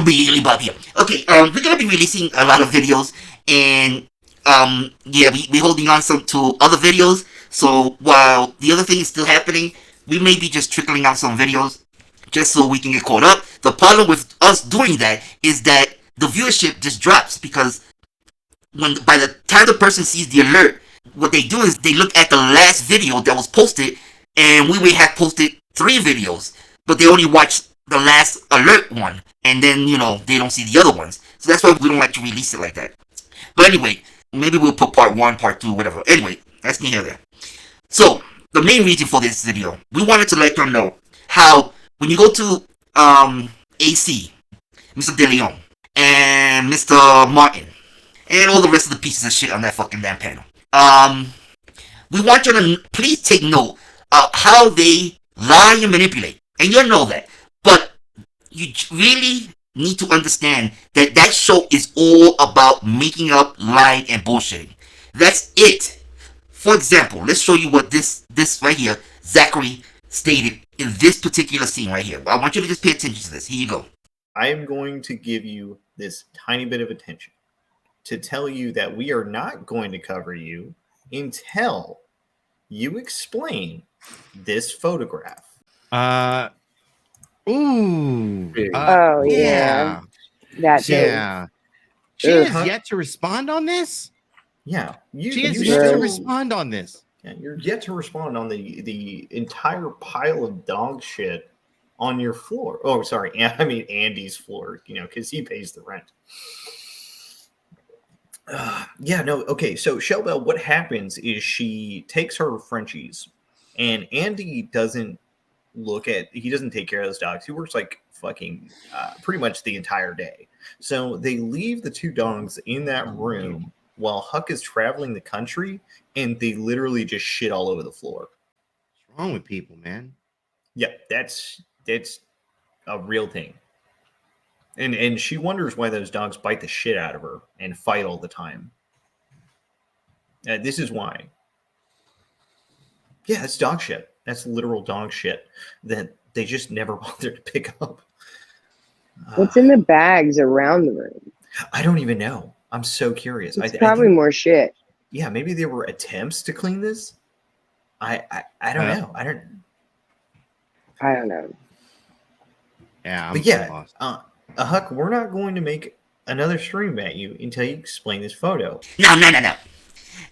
really bad here. Okay, we're gonna be releasing a lot of videos, and yeah, we're holding on to other videos. So while the other thing is still happening, we may be just trickling out some videos just so we can get caught up. The problem with us doing that is that the viewership just drops because by the time the person sees the alert, what they do is they look at the last video that was posted, and we may have posted 3 videos, but they only watch the last alert one, and then, they don't see the other ones. So that's why we don't like to release it like that. But anyway, maybe we'll put part 1, part 2, whatever. Anyway, that's neither there. So, the main reason for this video, we wanted to let them know how when you go to AC, Mr. Deleon, and Mr. Martin, and all the rest of the pieces of shit on that fucking damn panel, we want you to please take note of how they lie and manipulate. And you'll know that. But you really need to understand that that show is all about making up, lying, and bullshitting. That's it. For example, let's show you what this right here, Zachary stated in this particular scene right here. I want you to just pay attention to this. Here you go. I am going to give you this tiny bit of attention to tell you that we are not going to cover you until you explain this photograph. Ooh. Oh, yeah. That yeah. She has yet to respond on this? Yeah. She has yet to respond on this. Yeah, you're yet to respond on the entire pile of dog shit on your floor. Oh, sorry. I mean, Andy's floor, because he pays the rent. Yeah, no. Okay. So Shellbell, what happens is she takes her Frenchies, and Andy doesn't take care of those dogs. He works like fucking pretty much the entire day. So they leave the 2 dogs in that room while Huck is traveling the country, and they literally just shit all over the floor. What's wrong with people, man? Yeah, that's a real thing. And she wonders why those dogs bite the shit out of her and fight all the time. This is why. Yeah, it's dog shit. That's literal dog shit that they just never bothered to pick up. What's in the bags around the room? I don't even know. I'm so curious. It's probably more shit. Yeah, maybe there were attempts to clean this. I don't know. I don't know. Yeah, but yeah, Huck, we're not going to make another stream at you until you explain this photo. No.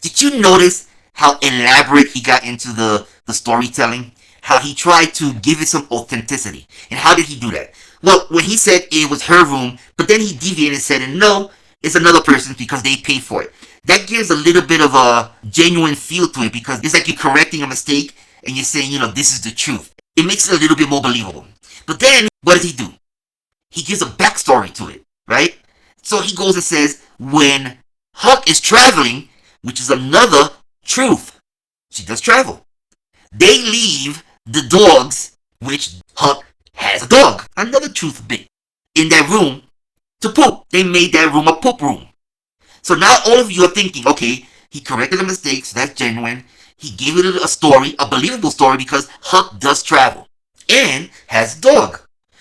Did you notice how elaborate he got into the storytelling? How he tried to give it some authenticity. And how did he do that? Well, when he said it was her room, but then he deviated and said, no, it's another person's because they paid for it. That gives a little bit of a genuine feel to it because it's like you're correcting a mistake and you're saying, this is the truth. It makes it a little bit more believable. But then, what does he do? He gives a backstory to it, right? So he goes and says, when Huck is traveling, which is another truth, she does travel. They leave the dogs, which Huck has a dog, another truth bit, in that room to poop. They made that room a poop room. So now all of you are thinking, okay, he corrected the mistakes, so that's genuine. He gave it a story, a believable story, because Huck does travel and has a dog.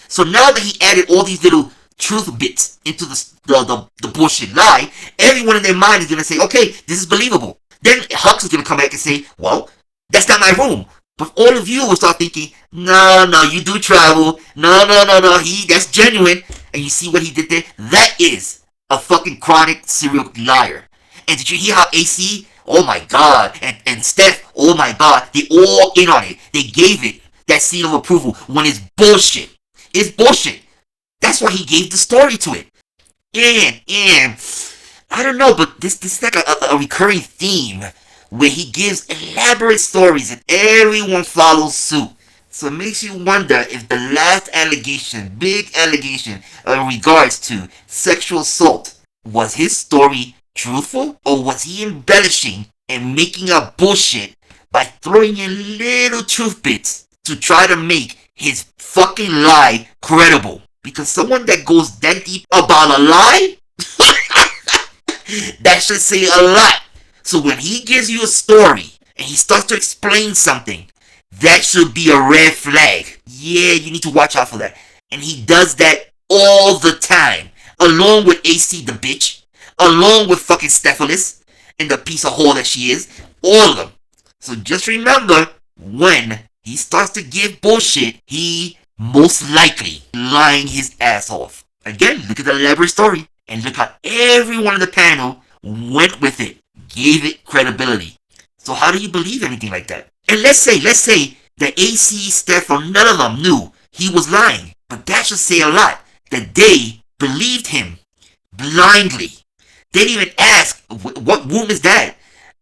So now that he added all these little truth bits into the bullshit lie, everyone in their mind is going to say, okay, this is believable. Then Huck's is going to come back and say, well, that's not my room. But all of you will start thinking, no, you do travel. No, that's genuine. And you see what he did there? That is a fucking chronic serial liar. And did you hear how AC, oh my god, and Steph, oh my god, they all in on it. They gave it that seal of approval when it's bullshit. It's bullshit. That's why he gave the story to it. And I don't know, but this is like a recurring theme where he gives elaborate stories and everyone follows suit. So it makes you wonder if the last allegation, big allegation, in regards to sexual assault, was his story truthful or was he embellishing and making up bullshit by throwing in little truth bits to try to make his fucking lie credible? Because someone that goes that deep about a lie, that should say a lot. So when he gives you a story and he starts to explain something, that should be a red flag. Yeah, you need to watch out for that. And he does that all the time, along with AC the bitch, along with fucking Stephanus, and the piece of whore that she is, all of them. So just remember, when he starts to give bullshit, he most likely lying his ass off. Again, look at the elaborate story, and look how everyone in the panel went with it, gave it credibility. So how do you believe anything like that? And let's say that AC, Steph, or none of them knew he was lying. But that should say a lot, that they believed him blindly. They didn't even ask, what room is that?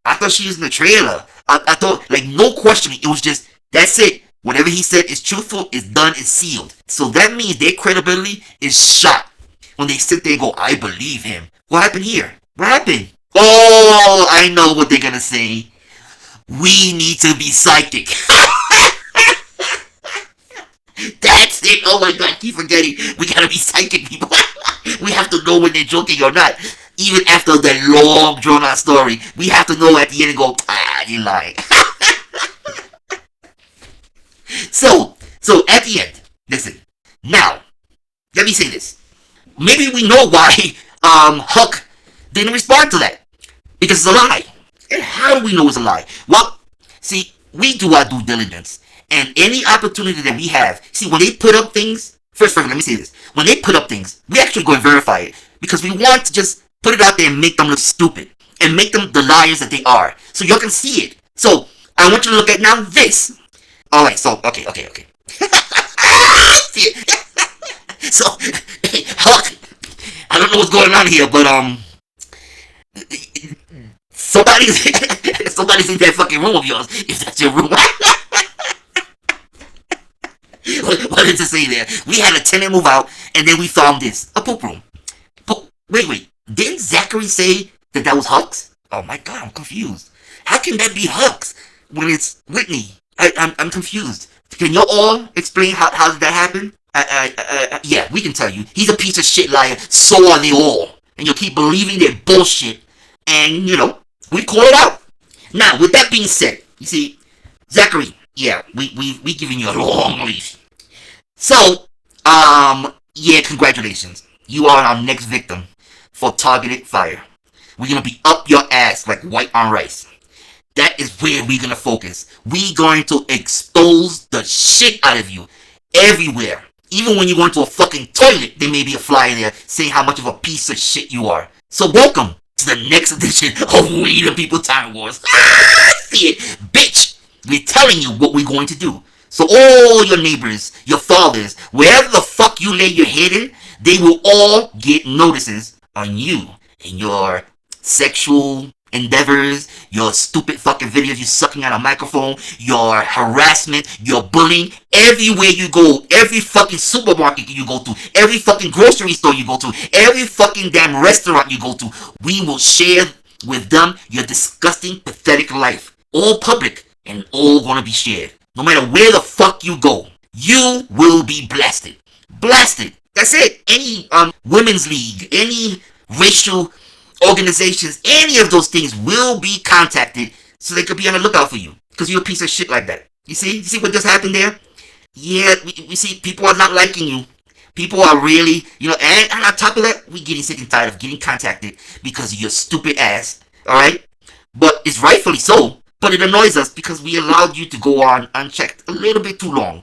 I thought she was in the trailer. I thought, like, no questioning. It was just, that's it. Whatever he said is truthful, is done, is sealed. So that means their credibility is shot. When they sit there and go, I believe him. What happened here? What happened? Oh, I know what they're gonna say. We need to be psychic. That's it. Oh my god, keep forgetting. We gotta be psychic, people. We have to know when they're joking or not. Even after the long drawn out story, we have to know at the end and go, you're lying. So at the end, listen. Now, let me say this. Maybe we know why Huck didn't respond to that. Because it's a lie. And how do we know it's a lie? Well, see, we do our due diligence. And any opportunity that we have, see, when they put up things, first, let me say this. When they put up things, we actually go and verify it. Because we want to just put it out there and make them look stupid. And make them the liars that they are. So y'all can see it. So, I want you to look at now this. Alright, so, okay. So, hey, Huck, I don't know what's going on here, but, somebody's in that fucking room of yours, if that's your room. What did it say there? We had a tenant move out, and then we found this, a poop room. Wait, didn't Zachary say that was Huck's? Oh my god, I'm confused. How can that be Huck's when it's Whitney? I'm confused. Can you all explain how did that happen? Yeah, we can tell you. He's a piece of shit liar, so are they all. And you'll keep believing their bullshit, and, we call it out. Now, with that being said, you see, Zachary, yeah, we giving you a long leash. So, yeah, congratulations. You are our next victim for targeted fire. We're gonna be up your ass like white on rice. That is where we're gonna focus. We're going to expose the shit out of you everywhere. Even when you go into a fucking toilet, there may be a flyer there saying how much of a piece of shit you are. So welcome to the next edition of We the People Tyrant Wars. See it, bitch! We're telling you what we're going to do. So all your neighbors, your fathers, wherever the fuck you lay your head in, they will all get notices on you and your sexual endeavors, your stupid fucking videos you sucking on a microphone, your harassment, your bullying, everywhere you go, every fucking supermarket you go to, every fucking grocery store you go to, every fucking damn restaurant you go to, we will share with them your disgusting, pathetic life. All public and all gonna be shared. No matter where the fuck you go, you will be blasted. Blasted. That's it. Any women's league, any racial organizations, any of those things will be contacted so they could be on the lookout for you. Because you're a piece of shit like that. You see? You see what just happened there? Yeah, we see people are not liking you. People are really, and on top of that, we getting sick and tired of getting contacted because of your stupid ass. Alright? But it's rightfully so. But it annoys us because we allowed you to go on unchecked a little bit too long.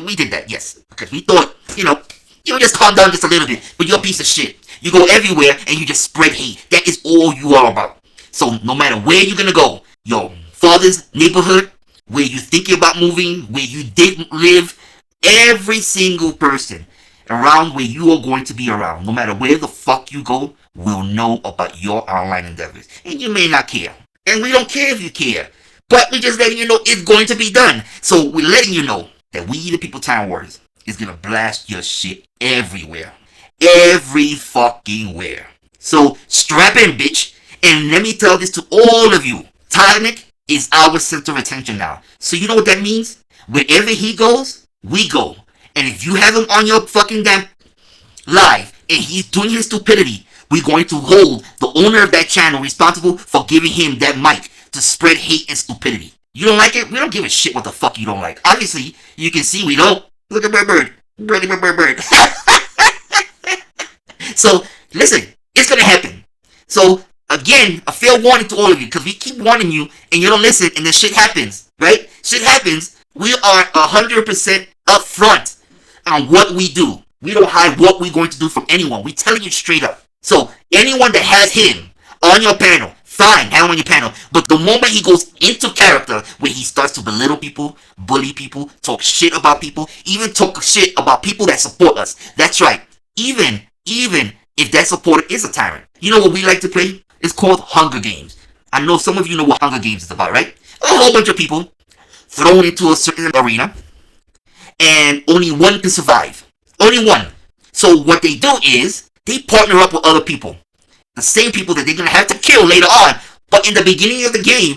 We did that, yes. Because we thought, you just calm down just a little bit. But you're a piece of shit. You go everywhere and you just spread hate. That is all you are about. So no matter where you're gonna go, your father's neighborhood, where you think about moving, where you didn't live, every single person around where you are going to be around, no matter where the fuck you go, will know about your online endeavors. And you may not care. And we don't care if you care. But we're just letting you know it's going to be done. So we're letting you know that We the People Tyrant Wars is gonna blast your shit everywhere. Every fucking where. So strap in, bitch. And let me tell this to all of you. Tyrant is our center of attention now. So you know what that means? Wherever he goes, we go. And if you have him on your fucking damn live and he's doing his stupidity, we're going to hold the owner of that channel responsible for giving him that mic to spread hate and stupidity. You don't like it? We don't give a shit what the fuck you don't like. Obviously, you can see we don't. Look at my bird. Bird. So listen, it's gonna happen. So again, a fair warning to all of you, because we keep warning you and you don't listen, and then shit happens, right? Shit happens. We are 100% upfront on what we do. We don't hide what we're going to do from anyone. We're telling you straight up. So anyone that has him on your panel, fine, have him on your panel. But the moment he goes into character, where he starts to belittle people, bully people, talk shit about people, even talk shit about people that support us. That's right. Even if that supporter is a tyrant. You know what we like to play? It's called Hunger Games. I know some of you know what Hunger Games is about, right? A whole bunch of people thrown into a certain arena, and only one can survive. Only one. So what they do is, they partner up with other people. The same people that they're going to have to kill later on. But in the beginning of the game,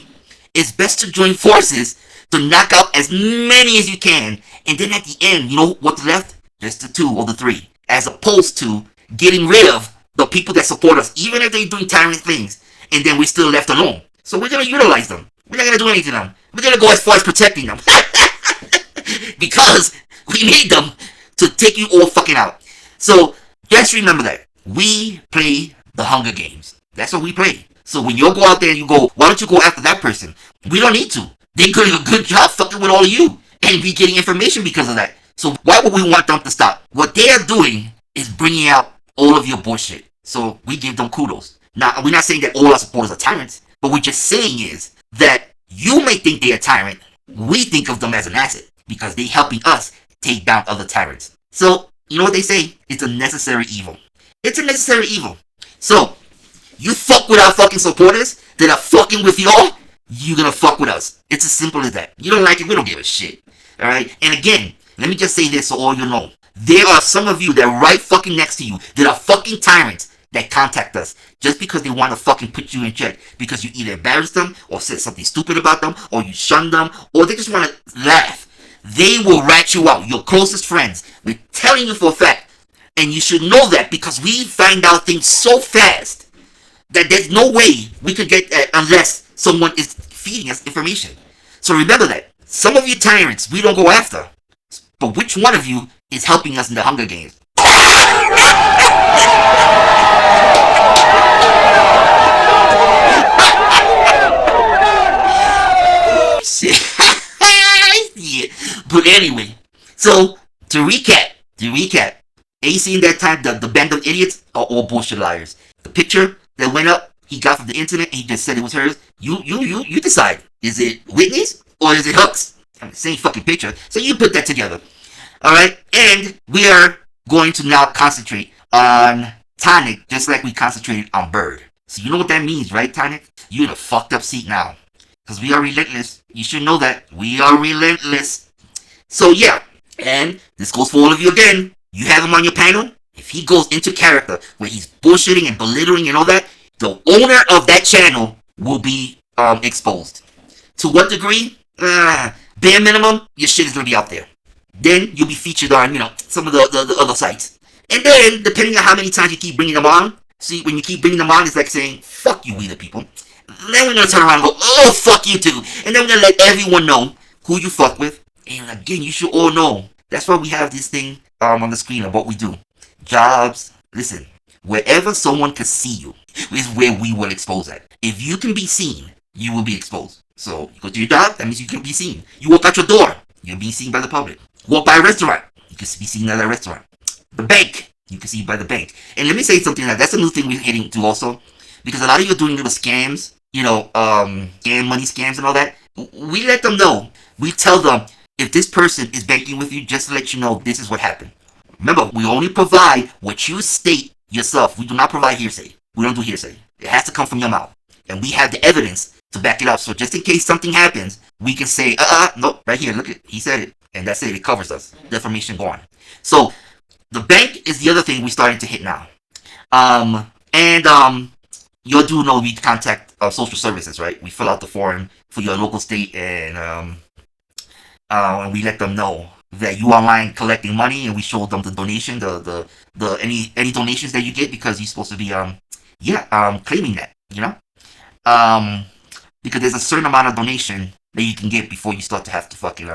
it's best to join forces to knock out as many as you can. And then at the end, you know what's left? Just the 2 or the 3. As opposed to getting rid of the people that support us, even if they're doing tyrant things, and then we're still left alone. So we're going to utilize them. We're not going to do anything to them. We're going to go as far as protecting them. Because we made them to take you all fucking out. So just remember that. We play the Hunger Games. That's what we play. So when you go out there and you go, why don't you go after that person? We don't need to. They're doing a good job fucking with all of you. And we getting information because of that. So why would we want them to stop? What they are doing is bringing out all of your bullshit. So we give them kudos. Now, we're not saying that all our supporters are tyrants. But we're just saying is that you may think they're a tyrant. We think of them as an asset. Because they're helping us take down other tyrants. So, you know what they say? It's a necessary evil. It's a necessary evil. So, you fuck with our fucking supporters that are fucking with y'all, you're gonna fuck with us. It's as simple as that. You don't like it, we don't give a shit. Alright? And again, let me just say this so all you know. There are some of you that are right fucking next to you that are fucking tyrants that contact us just because they want to fucking put you in check. Because you either embarrassed them or said something stupid about them or you shunned them or they just want to laugh. They will rat you out. Your closest friends. We're telling you for a fact. And you should know that because we find out things so fast that there's no way we could get that unless someone is feeding us information. So remember that. Some of you tyrants we don't go after. But which one of you is helping us in the Hunger Games? Shit. Yeah. But anyway, so to recap, you seen that time the band of idiots are all bullshit liars. The picture that went up, he got from the internet, and he just said it was hers. You decide. Is it Whitney's or is it Huck's? Same fucking picture. So you put that together. Alright? And we are going to now concentrate on Tonic, just like we concentrated on Bird. So you know what that means, right, Tonic? You're in a fucked up seat now. Because we are relentless. You should know that. We are relentless. So yeah. And this goes for all of you again. You have him on your panel. If he goes into character where he's bullshitting and belittling and all that, the owner of that channel will be exposed. To what degree? Bare minimum, your shit is going to be out there. Then you'll be featured on, some of the other sites. And then, depending on how many times you keep bringing them on, see, when you keep bringing them on, it's like saying, fuck you, we the people. Then we're going to turn around and go, oh, fuck you too. And then we're going to let everyone know who you fuck with. And again, you should all know. That's why we have this thing on the screen of what we do. Jobs. Listen, wherever someone can see you is where we will expose that. If you can be seen, you will be exposed. So, you go to your job, that means you can be seen. You walk out your door, you're being seen by the public. Walk by a restaurant, you can be seen at that restaurant. The bank, you can see by the bank. And let me say something, that's a new thing we're heading to also. Because a lot of you are doing little scams, scam money scams and all that. We let them know. We tell them, if this person is banking with you, just to let you know this is what happened. Remember, we only provide what you state yourself. We do not provide hearsay. We don't do hearsay. It has to come from your mouth. And we have the evidence to back it up. So just in case something happens, we can say, no, right here, look, he said it. And that's it. It covers us. Defamation gone. So the bank is the other thing we're starting to hit now. You do know we contact social services, right? We fill out the form for your local state and we let them know that you online collecting money, and we show them the donation, the any donations that you get, because you're supposed to be claiming that, because there's a certain amount of donation that you can get before you start to have to fucking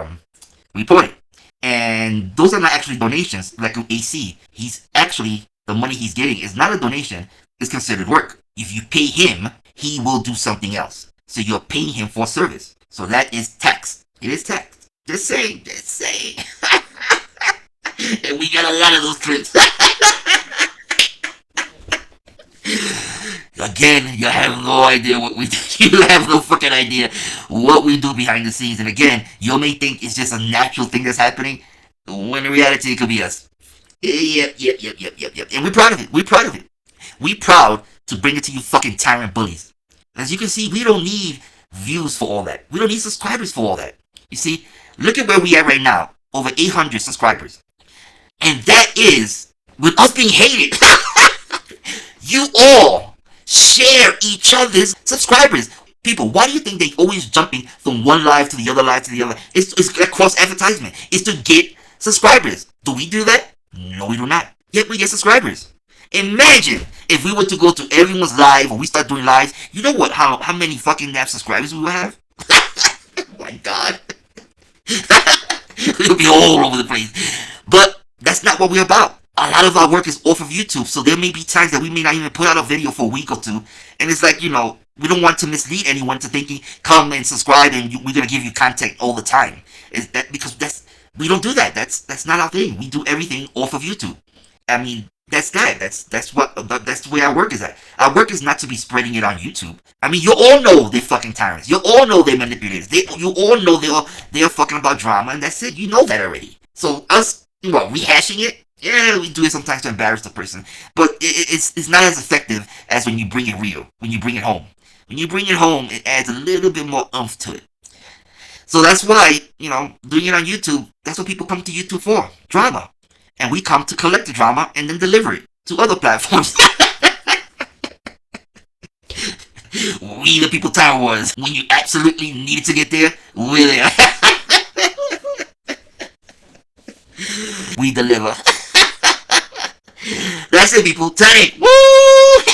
report it. And those are not actually donations. Like AC, he's actually the money he's getting is not a donation, it's considered work. If you pay him, he will do something else. So you're paying him for service. So that is tax. It is tax. Just saying, just saying. And we got a lot of those clips. Again, you have no idea what we do. You have no fucking idea what we do behind the scenes. And again, you may think it's just a natural thing that's happening, when in reality it could be us. Yep. And we're proud of it. We're proud of it. We're proud to bring it to you fucking tyrant bullies. As you can see, we don't need views for all that. We don't need subscribers for all that. You see, look at where we are right now. Over 800 subscribers. And that is with us being hated. You all share each other's subscribers. People, why do you think they always jumping from one live to the other live to the other? It's a cross advertisement. It's to get subscribers. Do we do that? No, we do not. Yet we get subscribers. Imagine if we were to go to everyone's live or we start doing lives. You know what? How many fucking damn subscribers we would have? Oh my god. We'll be all over the place. But that's not what we're about. A lot of our work is off of YouTube, so there may be times that we may not even put out a video for a week or two. And it's like, you know, we don't want to mislead anyone to thinking, come and subscribe and we're going to give you content all the time. Is that because we don't do that. That's not our thing. We do everything off of YouTube. I mean, that's that. That's the way our work is at. Our work is not to be spreading it on YouTube. I mean, you all know they're fucking tyrants. You all know they're manipulators. You all know they're fucking about drama, and that's it. You know that already. So us, rehashing it, yeah, we do it sometimes to embarrass the person, but it's not as effective as when you bring it real, when you bring it home. When you bring it home, it adds a little bit more oomph to it. So that's why, doing it on YouTube, that's what people come to YouTube for, drama. And we come to collect the drama and then deliver it to other platforms. We the people Tyrants. When you absolutely needed to get there, we're there. We deliver. That's it, people. Tyrant. Woo!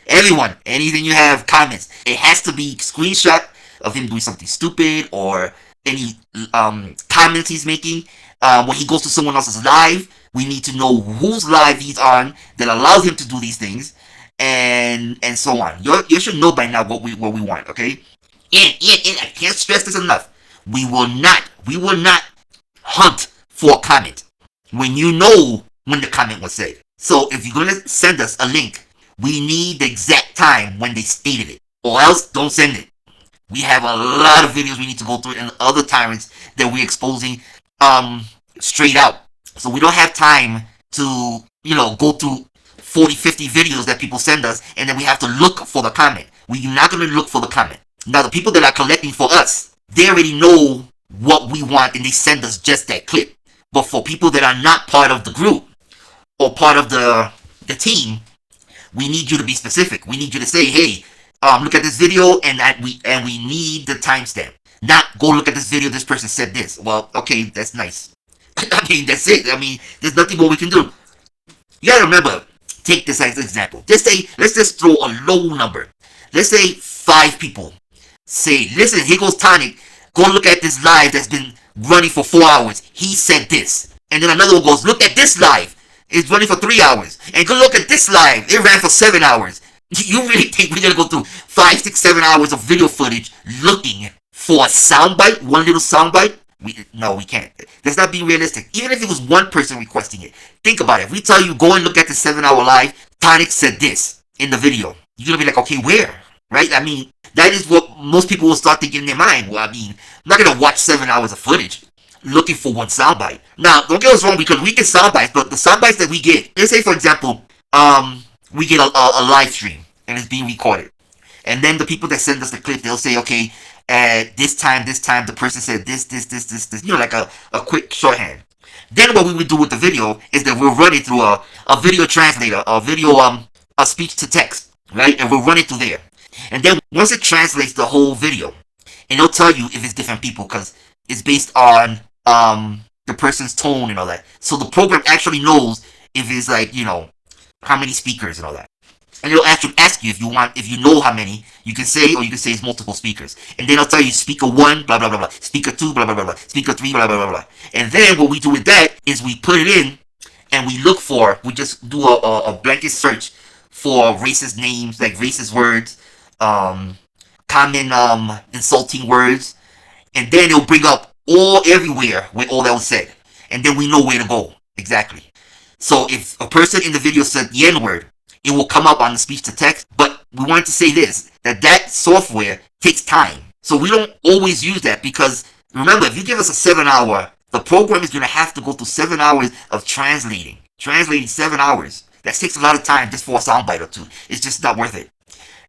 Everyone, anything you have, comments. It has to be screenshot of him doing something stupid or any comments he's making. When he goes to someone else's live, we need to know whose live he's on that allows him to do these things, and so on. You should know by now what we want, okay? And I can't stress this enough. We will not hunt for a comment when you know when the comment was said. So if you're gonna send us a link, we need the exact time when they stated it, or else don't send it. We have a lot of videos we need to go through and other tyrants that we're exposing straight out. So we don't have time to, go through 40, 50 videos that people send us and then we have to look for the comment. We're not going to look for the comment. Now the people that are collecting for us, they already know what we want and they send us just that clip. But for people that are not part of the group or part of the team, we need you to be specific. We need you to say, hey, look at this video and we need the timestamp. Not go look at this video, this person said this. Well, okay, that's nice. I mean, that's it. I mean, there's nothing more we can do. You gotta remember, take this as an example. Let's just throw a low number. Let's say 5 people say, listen, here goes Tonic. Go look at this live that's been running for 4 hours. He said this. And then another one goes, look at this live. It's running for 3 hours. And go look at this live. It ran for 7 hours. You really think we're gonna go through 5, 6, 7 hours of video footage looking for a soundbite, one little soundbite? No, we can't. That's not being realistic. Even if it was one person requesting it. Think about it. If we tell you, go and look at the 7-hour live, Tonic said this in the video. You're going to be like, okay, where? Right? I mean, that is what most people will start thinking in their mind. Well, I mean, I'm not going to watch 7 hours of footage looking for one soundbite. Now, don't get us wrong, because we get soundbites, but the soundbites that we get, let's say, for example, we get a live stream and it's being recorded. And then the people that send us the clip, they'll say, okay, at this time, the person said this, like a quick shorthand. Then what we would do with the video is that we'll run it through a video translator, a speech to text, right? And we'll run it through there. And then once it translates the whole video, and it'll tell you if it's different people, because it's based on the person's tone and all that. So the program actually knows if it's like, how many speakers and all that. And it'll actually ask you if you know how many you can say, or you can say it's multiple speakers. And then it'll tell you speaker 1, blah, blah, blah, blah. Speaker 2, blah, blah, blah, blah. Speaker 3, blah, blah, blah, blah. And then what we do with that is we put it in, and we just do a blanket search for racist names, like racist words, common insulting words, and then it'll bring up everywhere where all that was said, and then we know where to go exactly. So if a person in the video said the N-word, it will come up on the speech to text. But we wanted to say this, that software takes time, so we don't always use that, because remember, if you give us a 7-hour, the program is going to have to go through 7 hours of translating 7 hours. That takes a lot of time just for a soundbite or two. It's just not worth it.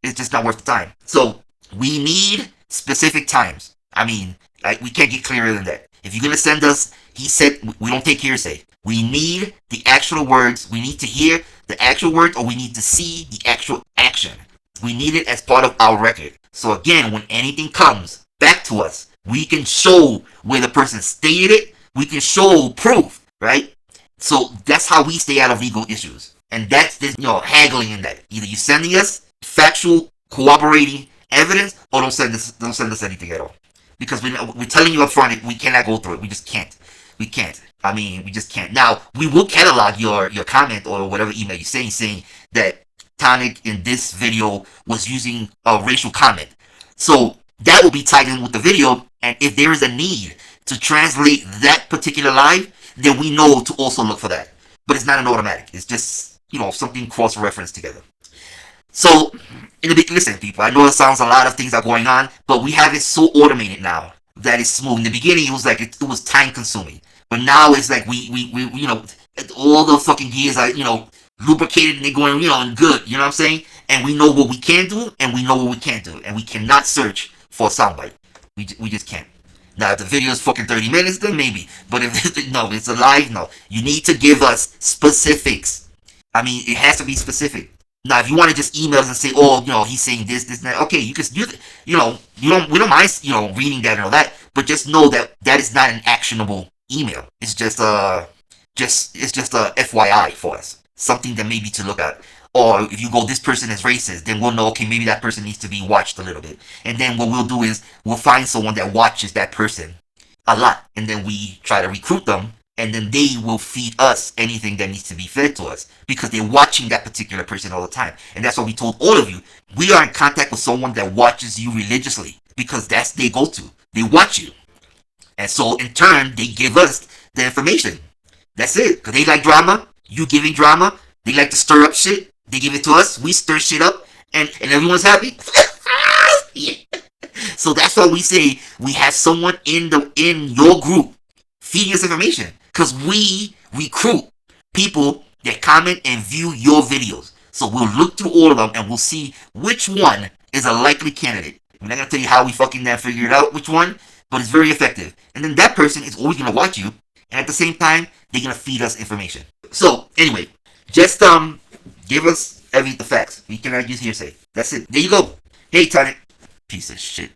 It's just not worth the time. So we need specific times. I mean, like, we can't get clearer than that. If you're going to send us, he said, we don't take hearsay. We need the actual words. We need to hear the actual words, or we need to see the actual action. We need it as part of our record. So again, when anything comes back to us, we can show where the person stated it. We can show proof, right? So that's how we stay out of legal issues. And that's this, haggling in that. Either you're sending us factual, corroborating evidence, or don't send us anything at all. Because we're telling you up front, we cannot go through it. We just can't. We can't. I mean, we just can't. Now, we will catalog your comment or whatever email you're saying that Tonic in this video was using a racial comment. So that will be tied in with the video, and if there is a need to translate that particular live, then we know to also look for that. But it's not an automatic. It's just, something cross-referenced together. So, listen, people, I know it sounds a lot of things are going on, but we have it so automated now that it's smooth. In the beginning, it was like, it was time-consuming. But now it's like we all the fucking gears are, lubricated and they're going, and good, you know what I'm saying? And we know what we can do, and we know what we can't do. And we cannot search for a soundbite. We just can't. Now, if the video is fucking 30 minutes, then maybe. But if it's a live, no. You need to give us specifics. I mean, it has to be specific. Now, if you want to just email us and say, he's saying this, and that, okay, you can do that. We don't mind, reading that and all that. But just know that that is not an actionable email. It's just a FYI for us. Something that maybe to look at. Or if you go, this person is racist, then we'll know, okay, maybe that person needs to be watched a little bit. And then what we'll do is we'll find someone that watches that person a lot. And then we try to recruit them. And then they will feed us anything that needs to be fed to us. Because they're watching that particular person all the time. And that's what we told all of you. We are in contact with someone that watches you religiously. Because that's their go-to. They watch you. And so in turn, they give us the information. That's it. Because they like drama. You giving drama. They like to stir up shit. They give it to us. We stir shit up. And everyone's happy. Yeah. So that's why we say we have someone in your group feeding us information. Because we recruit people that comment and view your videos. So we'll look through all of them and we'll see which one is a likely candidate. I'm not going to tell you how we fucking then figured out which one, but it's very effective. And then that person is always going to watch you. And at the same time, they're going to feed us information. So, anyway, just give us the facts. We cannot use hearsay. That's it. There you go. Hey, Tyrant. Piece of shit.